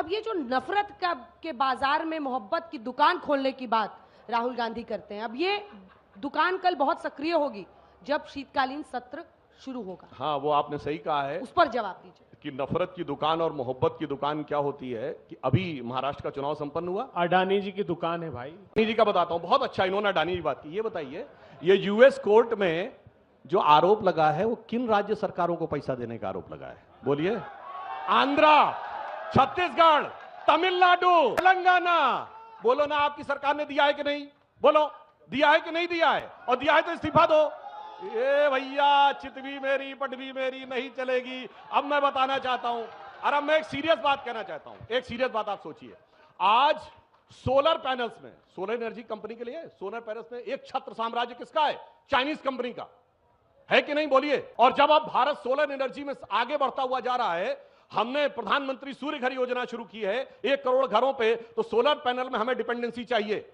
अब ये जो नफरत का के बाजार में मोहब्बत की दुकान खोलने की बात राहुल गांधी करते हैं, अब ये दुकान कल बहुत सक्रिय होगी जब शीतकालीन सत्र शुरू होगा। हाँ, वो आपने सही कहा है उस पर जवाब दीजिए कि नफरत की दुकान और मोहब्बत की दुकान क्या होती है। कि अभी महाराष्ट्र का चुनाव संपन्न हुआ, अडानी जी की दुकान है भाई। अडानी जी का बताता हूं, बहुत अच्छा इन्होंने अडानी जी बात की। ये बताइए, ये यूएस कोर्ट में जो आरोप लगा है वो किन राज्य सरकारों को पैसा देने का आरोप लगा है? बोलिए। आंध्रा, छत्तीसगढ़, तमिलनाडु, तेलंगाना। बोलो ना, आपकी सरकार ने दिया है कि नहीं? बोलो, दिया है कि नहीं दिया है? और दिया है तो इस्तीफा दो। ये भैया, चितवी मेरी पटवी मेरी नहीं चलेगी। अब मैं बताना चाहता हूं, और अब मैं एक सीरियस बात कहना चाहता हूं। एक सीरियस बात आप सोचिए, आज सोलर पैनल्स में, सोलर एनर्जी कंपनी के लिए सोलर पैनल्स में एक छत्र साम्राज्य किसका है? चाइनीज कंपनी का है कि नहीं? बोलिए। और जब अब भारत सोलर एनर्जी में आगे बढ़ता हुआ जा रहा है, हमने प्रधानमंत्री सूर्य घर योजना शुरू की है 1 करोड़ घरों पे, तो सोलर पैनल में हमें डिपेंडेंसी चाहिए।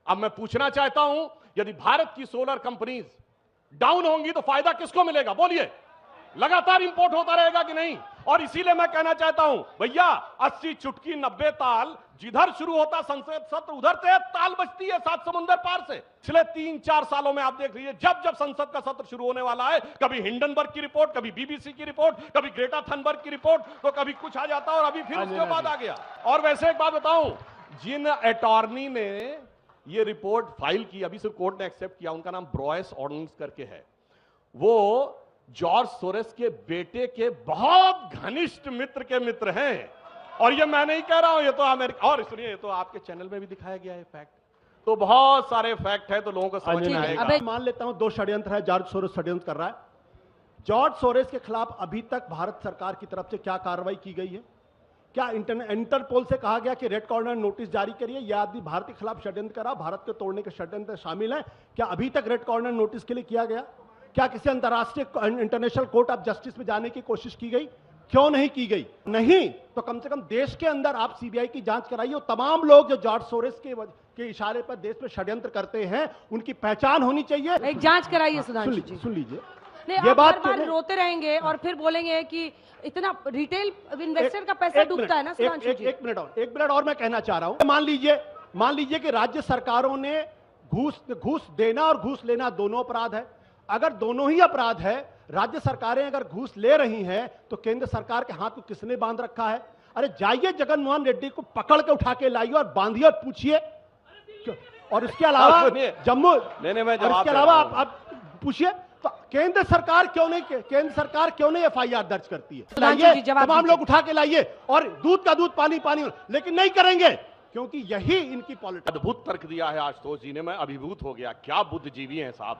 अब मैं पूछना चाहता हूं, यदि भारत की सोलर कंपनीज डाउन होंगी तो फायदा किसको मिलेगा? बोलिए। लगातार इंपोर्ट होता रहेगा कि नहीं? और इसीलिए मैं कहना चाहता हूं, भैया 80 चुटकी 90 ताल, जिधर शुरू होता संसद सत्र उधर से ताल बजती है 7 समुंदर पार से। पिछले 3-4 सालों में आप देख लीजिए, जब जब संसद का सत्र शुरू होने वाला है, कभी हिंडनबर्ग की रिपोर्ट, कभी बीबीसी की रिपोर्ट, कभी ग्रेटा थनबर्ग की रिपोर्ट, तो कभी कुछ आ जाता और अभी फिर उसके बाद आ गया। और वैसे एक बात बताऊं, जिन अटॉर्नी ने ये रिपोर्ट फाइल की, अभी सिर्फ कोर्ट ने एक्सेप्ट किया, उनका नाम ब्रॉयस ऑर्डिनेंस करके है। वो जॉर्ज सोरेस के बेटे के बहुत घनिष्ठ मित्र के मित्र हैं। और ये मैं नहीं कह रहा हूं, ये तो अमेरिका, और सुनिए, ये तो आपके चैनल में भी दिखाया गया है फैक्ट। तो बहुत सारे फैक्ट है, तो लोगों को समझ में आएगा। मान लेता हूं 2 षड्यंत्र है, जॉर्ज सोरेस षड्यंत्र कर रहा है। जॉर्ज सोरेस के खिलाफ अभी तक भारत सरकार की तरफ से क्या कार्रवाई की गई है? क्या इंटरपोल से कहा गया कि रेड कॉर्नर नोटिस जारी करिए, यह आदमी भारत के खिलाफ षड्यंत्र करा, भारत के तोड़ने के षड्यंत्र शामिल है? क्या अभी तक रेड कॉर्नर नोटिस के लिए किया गया? क्या किसी अंतर्राष्ट्रीय इंटरनेशनल कोर्ट ऑफ जस्टिस में जाने की कोशिश की गई? क्यों नहीं की गई? नहीं तो कम से कम देश के अंदर आप सीबीआई की जांच कराइए। तमाम लोग जो जॉर्ज सोरेस के इशारे पर देश में षड्यंत्र करते हैं, उनकी पहचान होनी चाहिए। एक जांच कराइए सुधांशु जी। सुन लीजिए, ये बात बार रोते रहेंगे और फिर बोलेंगे कि इतना रिटेल इन्वेस्टर का पैसा डूबता है ना सुधांशु जी। एक मिनट और मैं कहना चाह रहा हूं। मान लीजिए कि राज्य सरकारों ने घूस देना और घूस लेना दोनों अपराध है। अगर दोनों ही अपराध है, राज्य सरकारें अगर घूस ले रही हैं, तो केंद्र सरकार के हाथ को किसने बांध रखा है? अरे जाइए, जगन मोहन रेड्डी को पकड़ के उठा के लाइए और बांधिए और पूछिए। और इसके अलावा जम्मू, इसके अलावा आप पूछिए तो केंद्र सरकार क्यों नहीं एफआईआर दर्ज करती है? लाइए, तमाम लोग उठा के लाइए और दूध का दूध पानी पानी, लेकिन नहीं करेंगे क्योंकि यही इनकी पॉलिटिक्स। अद्भुत तर्क दिया है आशुतोष जी ने, मैं अभिभूत हो गया। क्या बुद्धिजीवी हैं साहब।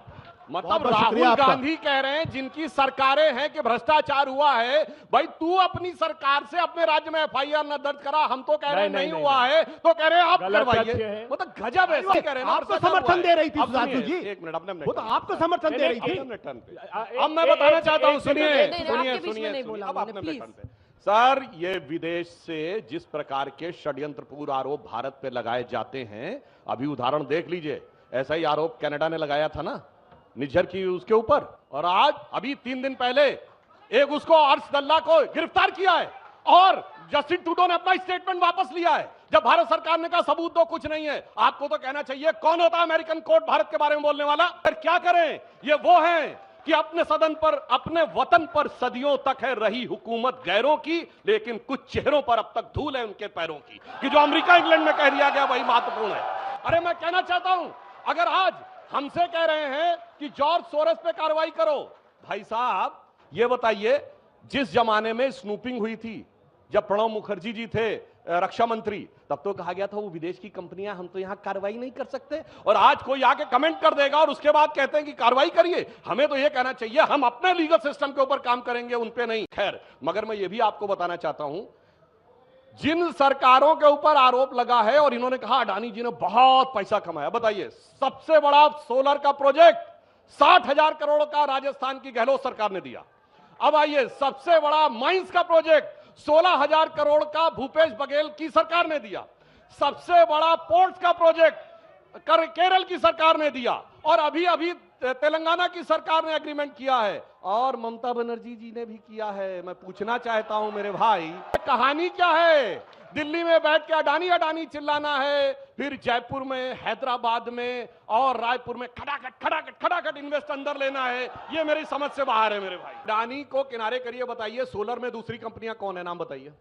मतलब राहुल गांधी कह रहे हैं जिनकी सरकारें हैं कि भ्रष्टाचार हुआ है, भाई तू अपनी सरकार से अपने राज्य में एफआईआर न दर्ज करा। हम तो कह रहे हैं नहीं हुआ है, तो कह रहे हैं आप करवाइए। मतलब गजब ऐसा कह रहे हैं। आपको समर्थन दे रही थी सुधांशु जी, एक मिनट, अपने वो तो आपको समर्थन दे रही थी। अब मैं बताना चाहता हूं, सुनिए, अब अपने टर्न पे। सर, ये विदेश से जिस प्रकार के षड्यंत्रपूर्ण आरोप भारत पे लगाए जाते हैं, अभी उदाहरण देख लीजिए, ऐसा ही आरोप कनाडा ने लगाया था ना, निज्जर की उसके ऊपर। और आज अभी 3 दिन पहले एक उसको हर्षदल्ला को गिरफ्तार किया है, और जस्टिन ट्रूडो ने अपना स्टेटमेंट वापस लिया है जब भारत सरकार ने कहा सबूत दो, कुछ नहीं है। आपको तो कहना चाहिए कौन होता है अमेरिकन कोर्ट भारत के बारे में बोलने वाला? फिर क्या करें? ये वो हैं कि अपने सदन पर, अपने वतन पर सदियों तक है रही हुकूमत गैरों की, लेकिन कुछ चेहरों पर अब तक धूल है उनके पैरों की, कि जो अमेरिका इंग्लैंड में कह दिया गया वही महत्वपूर्ण है। अरे मैं कहना चाहता हूं, अगर आज हमसे कह रहे हैं कि जॉर्ज सोरेस पे कार्रवाई करो, भाई साहब ये बताइए, जिस जमाने में स्नूपिंग हुई थी, जब प्रणब मुखर्जी जी थे रक्षा मंत्री, तब तो कहा गया था वो विदेश की कंपनियां, हम तो यहां कार्रवाई नहीं कर सकते। और आज कोई आके कमेंट कर देगा और उसके बाद कहते हैं कि कार्रवाई करिए। हमें तो ये कहना चाहिए हम अपने लीगल सिस्टम के ऊपर काम करेंगे, उन पे नहीं। खैर, मगर मैं ये भी आपको बताना चाहता हूं, जिन सरकारों के ऊपर आरोप लगा है, और इन्होंने कहा अडानी जी ने बहुत पैसा कमाया, बताइए सबसे बड़ा सोलर का प्रोजेक्ट 60,000 करोड़ का राजस्थान की गहलोत सरकार ने दिया। अब आइए, सबसे बड़ा माइंस का प्रोजेक्ट 16,000 करोड़ का भूपेश बघेल की सरकार ने दिया। सबसे बड़ा पोर्ट्स का प्रोजेक्ट केरल की सरकार ने दिया, और अभी अभी तेलंगाना की सरकार ने एग्रीमेंट किया है, और ममता बनर्जी जी ने भी किया है। मैं पूछना चाहता हूं मेरे भाई, कहानी क्या है? दिल्ली में बैठ के अडानी अडानी चिल्लाना है, फिर जयपुर में, हैदराबाद में और रायपुर में खटाखट इन्वेस्ट अंदर लेना है। ये मेरी समझ से बाहर है मेरे भाई। अडानी को किनारे करिए, बताइए सोलर में दूसरी कंपनियां कौन है, नाम बताइए।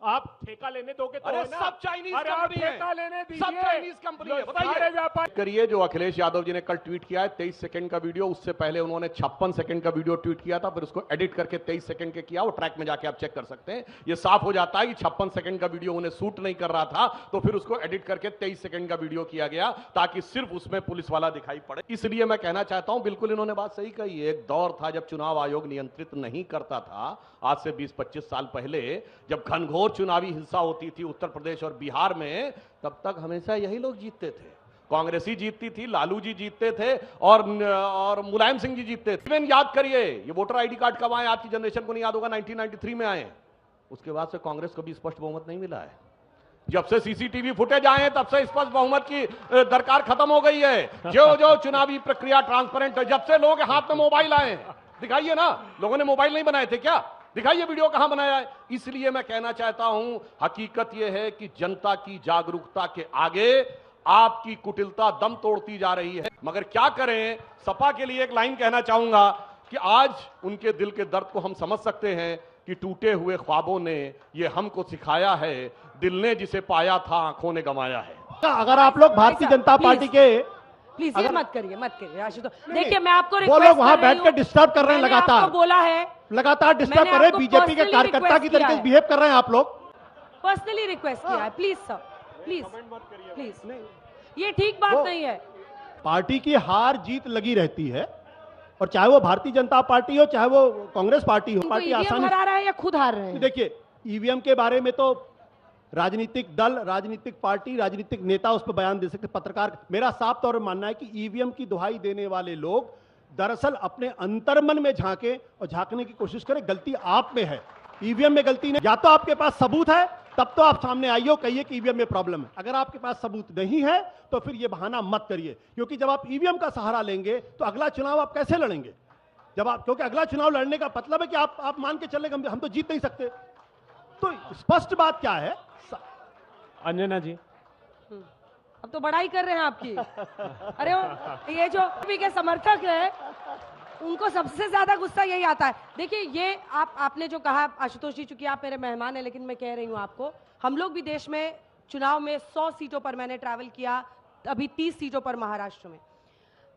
आप ठेका लेने दोगे तो अरे है ना? सब चाइनीज अरे आप कंपनी है, ठेका लेने दीजिए। सब चाइनीज कंपनी है, सारे बताइए। व्यापार करिए जो अखिलेश यादव जी ने कल ट्वीट किया है 23 सेकंड का वीडियो, उससे पहले उन्होंने 56 सेकंड का वीडियो ट्वीट किया था, फिर उसको एडिट करके 23 सेकंड के किया। वो ट्रैक में जाके आप चेक कर सकते हैं, ये साफ हो जाता है कि 56 सेकंड का वीडियो उन्हें सूट नहीं कर रहा था, तो फिर उसको एडिट करके 23 सेकंड का वीडियो किया गया ताकि सिर्फ उसमें पुलिस वाला दिखाई पड़े। इसलिए मैं कहना चाहता हूं, बिल्कुल इन्होंने बात सही कही है। एक दौर था जब चुनाव आयोग नियंत्रित नहीं करता था, आज से 20-25 साल पहले, जब घनघोर चुनावी हिंसा होती थी उत्तर प्रदेश और बिहार में, तब तक हमेशा यही लोग जीतते थे। कांग्रेस ही जीतती थी, लालू जी जीतते थे और मुलायम सिंह जी जीतते थे। इवन याद करिए, ये वोटर आईडी कार्ड कब आए, आपकी जनरेशन को नहीं याद होगा, 1993 में आए। उसके बाद से कांग्रेस को भी स्पष्ट बहुमत नहीं मिला है। जब से सीसीटीवी फुटेज आए तब से स्पष्ट बहुमत की दरकार खत्म हो गई है। जो जो चुनावी प्रक्रिया ट्रांसपेरेंट है, जब से लोग हाथ में मोबाइल आए हैं, दिखाइए ना, लोगों ने मोबाइल नहीं बनाए थे क्या, दिखाइए वीडियो कहां बनाया है। इसलिए मैं कहना चाहता हूं, हकीकत यह है कि जनता की जागरूकता के आगे आपकी कुटिलता दम तोड़ती जा रही है। मगर क्या करें, सपा के लिए एक लाइन कहना चाहूंगा कि आज उनके दिल के दर्द को हम समझ सकते हैं कि टूटे हुए ख्वाबों ने ये हमको सिखाया है, दिल ने जिसे पाया था आंखों ने गंवाया है। अगर आप लोग भारतीय जनता पार्टी के प्लीज ये मत करिए आशुतोष। देखिए मैं आपको वो रिक्वेस्ट लोग वहां बैठ कर डिस्टर्ब कर रहे हैं, मैंने लगातार आपको बोला है, लगातार डिस्टर्ब मैंने कर रहे हैं, आपको बीजेपी के personally कार्यकर्ता की request तरीके किया से है। बिहेव कर रहे हैं आप लोग। पर्सनली रिक्वेस्ट किया है, प्लीज सर, प्लीज ये ठीक बात नहीं है। पार्टी की हार जीत लगी रहती है, और चाहे वो भारतीय जनता पार्टी हो चाहे वो कांग्रेस पार्टी हो, पार्टी ईवीएम आसानी हरा रहा है या खुद हार रहे हैं? देखिए, ईवीएम के बारे में तो राजनीतिक दल, राजनीतिक पार्टी, राजनीतिक नेता उस पर बयान दे सकते, पत्रकार। मेरा साफ तौर पर मानना है कि ईवीएम की दुहाई देने वाले लोग दरअसल अपने अंतर्मन में झांके और झांकने की कोशिश करें। गलती आप में है, ईवीएम में गलती नहीं। या तो आपके पास सबूत है, तब तो आप सामने आइए और कहिए कि ईवीएम में प्रॉब्लम है। अगर आपके पास सबूत नहीं है तो फिर ये बहाना मत करिए, क्योंकि जब आप ईवीएम का सहारा लेंगे तो अगला चुनाव आप कैसे लड़ेंगे? क्योंकि अगला चुनाव लड़ने का मतलब है कि आप मान के चले हम तो जीत नहीं सकते। तो स्पष्ट बात क्या है? अंजना जी, अब तो बड़ाई कर रहे हैं आपकी। अरे ये जो बीजेपी के समर्थक है उनको सबसे ज्यादा गुस्सा यही आता है। देखिए ये आपने जो कहा आशुतोष जी, चूंकि आप मेरे मेहमान हैं, लेकिन मैं कह रही हूँ आपको, हम लोग भी देश में चुनाव में 100 सीटों पर मैंने ट्रैवल किया, अभी 30 सीटों पर महाराष्ट्र में।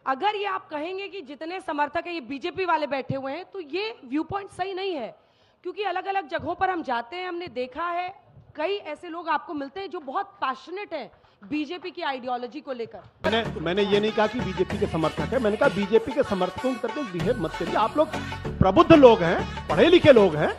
अगर ये आप कहेंगे कि जितने समर्थक है ये बीजेपी वाले बैठे हुए हैं, तो ये व्यू पॉइंट सही नहीं है, क्योंकि अलग अलग जगहों पर हम जाते हैं, हमने देखा है कई ऐसे लोग आपको मिलते हैं जो बहुत पैशनेट हैं बीजेपी की आइडियोलॉजी को लेकर। मैंने ये नहीं कहा कि बीजेपी के समर्थक है, मैंने कहा बीजेपी के समर्थकों की तरफ बिहेव मत करिए। आप लोग प्रबुद्ध लोग हैं, पढ़े लिखे लोग हैं।